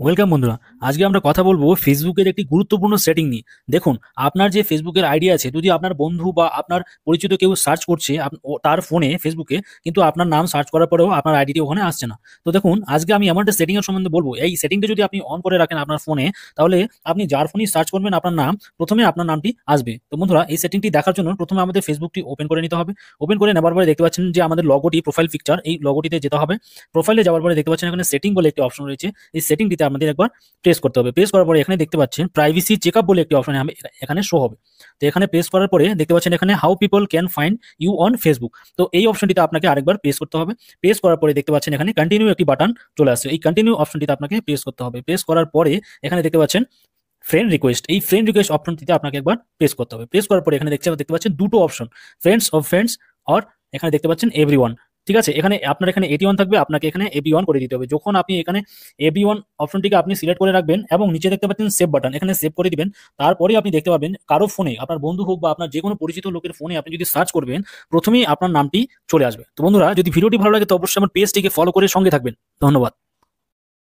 Welcome বন্ধুরা। আজকে আমরা কথা বলবো ফেসবুকের একটি গুরুত্বপূর্ণ সেটিং নিয়ে। দেখুন, আপনার যে ফেসবুকের আইডি আছে, যদি আপনার বন্ধু বা আপনার পরিচিত কেউ সার্চ করছে তার ফোনে ফেসবুকে, কিন্তু আপনার নাম সার্চ করার পরেও আপনার আইডিটি ওখানে আসছে না। তো দেখুন, আজকে আমি এমন একটা সেটিং এর সম্বন্ধে বলবো। এই সেটিংটা যদি আপনি অন করে রাখেন আপনার ফোনে, তাহলে আপনি যার ফোনই সার্চ করবেন আপনার নাম, প্রথমে আপনার নামটি আসবে। তো বন্ধুরা, এই সেটিংটি দেখার জন্য প্রথমে আমাদের ফেসবুকটি ওপেন করে নিতে হবে। ওপেন করে নেবার পরে দেখতে পাচ্ছেন যে আমাদের লগোটি, প্রোফাইল পিকচার, এই লগোটিতে যেতে হবে। প্রোফাইলে যাওয়ার পরে দেখতে পাচ্ছেন এখানে সেটিং বলে একটি অপশন রয়েছে। এই সেটিংটিতে আমাদের একবার প্রেস করতে হবে। প্রেস করার পরে এখানে দেখতে পাচ্ছেন প্রাইভেসি চেকআপ বলে একটি অপশন এখানে শো হবে। তো এখানে প্রেস করার পরে দেখতে পাচ্ছেন এখানে how people can find you on Facebook. তো এই অপশনটিতে আপনাকে আরেকবার প্রেস করতে হবে। প্রেস করার পরে দেখতে পাচ্ছেন এখানে কন্টিনিউ একটি বাটন চলে আসছে। এই কন্টিনিউ অপশনটিতে আপনাকে প্রেস করতে হবে। প্রেস করার পরে এখানে দেখতে পাচ্ছেন ফ্রেন্ড রিকোয়েস্ট। এই ফ্রেন্ড রিকোয়েস্ট অপশনটিতে আপনাকে একবার প্রেস করতে হবে। প্রেস করার পরে এখানে দেখতে পাচ্ছেন দুটো অপশন, ফ্রেন্ডস অফ ফ্রেন্ডস, আর এখানে দেখতে পাচ্ছেন এভরিওয়ান। ঠিক আছে, এখানে আপনার এখানে এটি অন থাকবে, আপনাকে এখানে এবি অন করে দিতে হবে। যখন আপনি এখানে এবি অন অপশনটিকে আপনি সিলেক্ট করে রাখবেন এবং নিচে দেখতে পাচ্ছেন সেভ বাটন, এখানে সেভ করে দিবেন। তারপরে আপনি দেখতে পাবেন কারো ফোনে, আপনার বন্ধু হোক বা আপনার যে কোনো পরিচিত লোকের ফোনে আপনি যদি সার্চ করবেন, প্রথমেই আপনার নামটি চলে আসবে। তো বন্ধুরা, যদি ভিডিওটি ভালো লাগে তো অবশ্যই আমার পেজটিকে ফলো করে সঙ্গে থাকবেন। ধন্যবাদ।